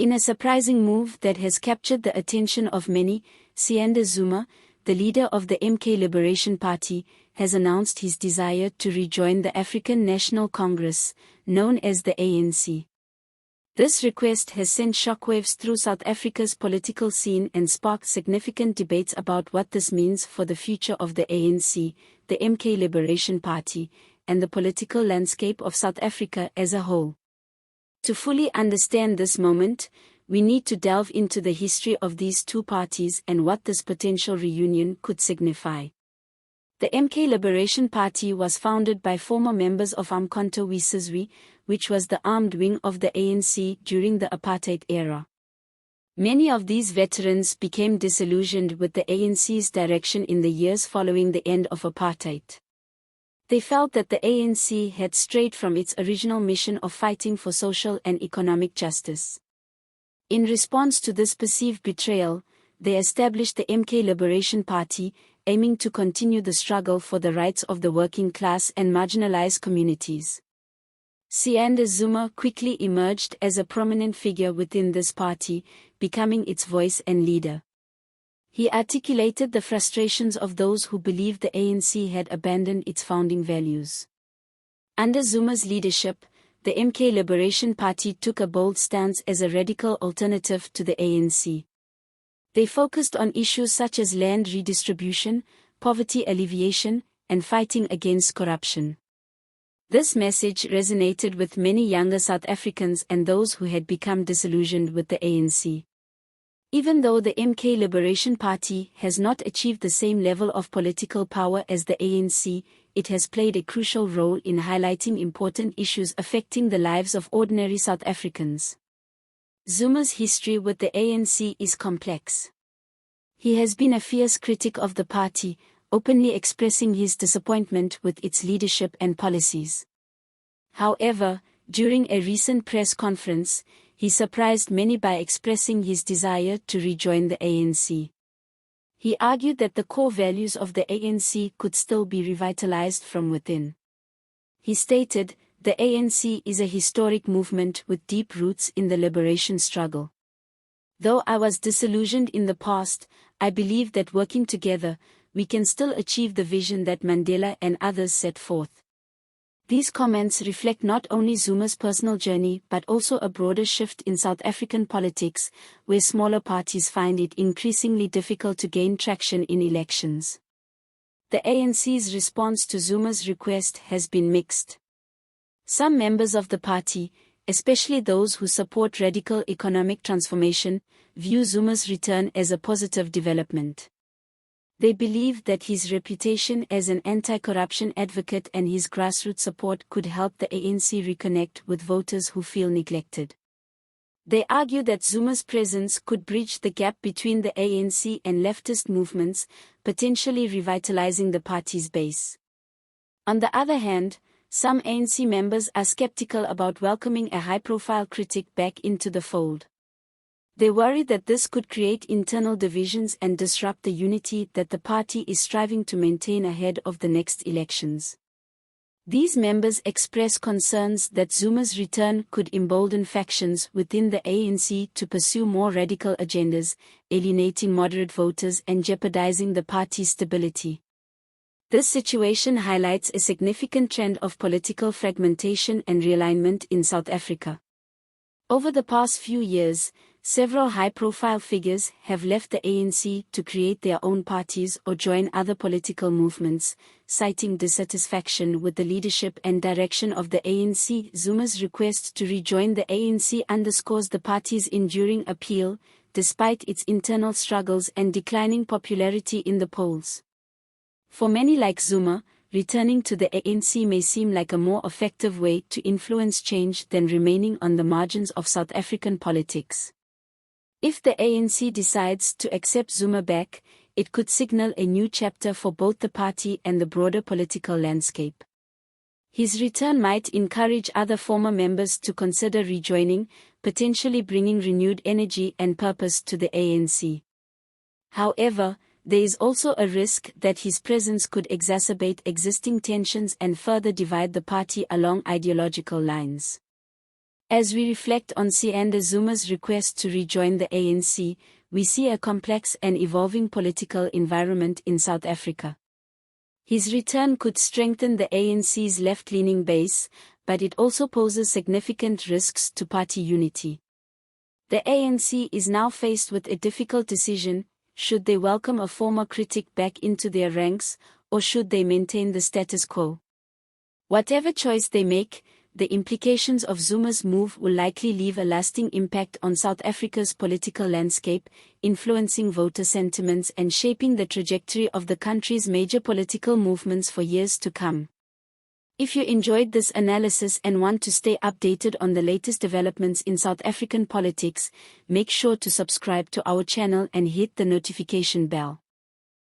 In a surprising move that has captured the attention of many, Siyanda Zuma, the leader of the MK Liberation Party, has announced his desire to rejoin the African National Congress, known as the ANC. This request has sent shockwaves through South Africa's political scene and sparked significant debates about what this means for the future of the ANC, the MK Liberation Party, and the political landscape of South Africa as a whole. To fully understand this moment, we need to delve into the history of these two parties and what this potential reunion could signify. The MK Liberation Party was founded by former members of Umkhonto we Sizwe, which was the armed wing of the ANC during the apartheid era. Many of these veterans became disillusioned with the ANC's direction in the years following the end of apartheid. They felt that the ANC had strayed from its original mission of fighting for social and economic justice. In response to this perceived betrayal, they established the MK Liberation Party, aiming to continue the struggle for the rights of the working class and marginalized communities. Siyanda Zuma quickly emerged as a prominent figure within this party, becoming its voice and leader. He articulated the frustrations of those who believed the ANC had abandoned its founding values. Under Zuma's leadership, the MK Liberation Party took a bold stance as a radical alternative to the ANC. They focused on issues such as land redistribution, poverty alleviation, and fighting against corruption. This message resonated with many younger South Africans and those who had become disillusioned with the ANC. Even though the MK Liberation Party has not achieved the same level of political power as the ANC, it has played a crucial role in highlighting important issues affecting the lives of ordinary South Africans. Zuma's history with the ANC is complex. He has been a fierce critic of the party, openly expressing his disappointment with its leadership and policies. However, during a recent press conference, he surprised many by expressing his desire to rejoin the ANC. He argued that the core values of the ANC could still be revitalized from within. He stated, "The ANC is a historic movement with deep roots in the liberation struggle. Though I was disillusioned in the past, I believe that working together, we can still achieve the vision that Mandela and others set forth." These comments reflect not only Zuma's personal journey but also a broader shift in South African politics, where smaller parties find it increasingly difficult to gain traction in elections. The ANC's response to Zuma's request has been mixed. Some members of the party, especially those who support radical economic transformation, view Zuma's return as a positive development. They believe that his reputation as an anti-corruption advocate and his grassroots support could help the ANC reconnect with voters who feel neglected. They argue that Zuma's presence could bridge the gap between the ANC and leftist movements, potentially revitalizing the party's base. On the other hand, some ANC members are skeptical about welcoming a high-profile critic back into the fold. They worry that this could create internal divisions and disrupt the unity that the party is striving to maintain ahead of the next elections. These members express concerns that Zuma's return could embolden factions within the ANC to pursue more radical agendas, alienating moderate voters and jeopardizing the party's stability. This situation highlights a significant trend of political fragmentation and realignment in South Africa. Over the past few years, several high-profile figures have left the ANC to create their own parties or join other political movements, citing dissatisfaction with the leadership and direction of the ANC. Zuma's request to rejoin the ANC underscores the party's enduring appeal, despite its internal struggles and declining popularity in the polls. For many like Zuma, returning to the ANC may seem like a more effective way to influence change than remaining on the margins of South African politics. If the ANC decides to accept Zuma back, it could signal a new chapter for both the party and the broader political landscape. His return might encourage other former members to consider rejoining, potentially bringing renewed energy and purpose to the ANC. However, there is also a risk that his presence could exacerbate existing tensions and further divide the party along ideological lines. As we reflect on Siyanda Zuma's request to rejoin the ANC, we see a complex and evolving political environment in South Africa. His return could strengthen the ANC's left-leaning base, but it also poses significant risks to party unity. The ANC is now faced with a difficult decision: should they welcome a former critic back into their ranks, or should they maintain the status quo? Whatever choice they make, the implications of Zuma's move will likely leave a lasting impact on South Africa's political landscape, influencing voter sentiments and shaping the trajectory of the country's major political movements for years to come. If you enjoyed this analysis and want to stay updated on the latest developments in South African politics, make sure to subscribe to our channel and hit the notification bell.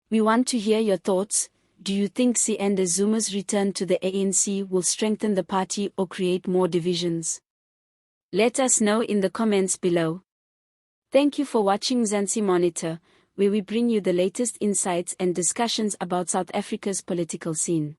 We want to hear your thoughts. Do you think Siyanda Zuma's return to the ANC will strengthen the party or create more divisions? Let us know in the comments below. Thank you for watching Mzansi Monitor, where we bring you the latest insights and discussions about South Africa's political scene.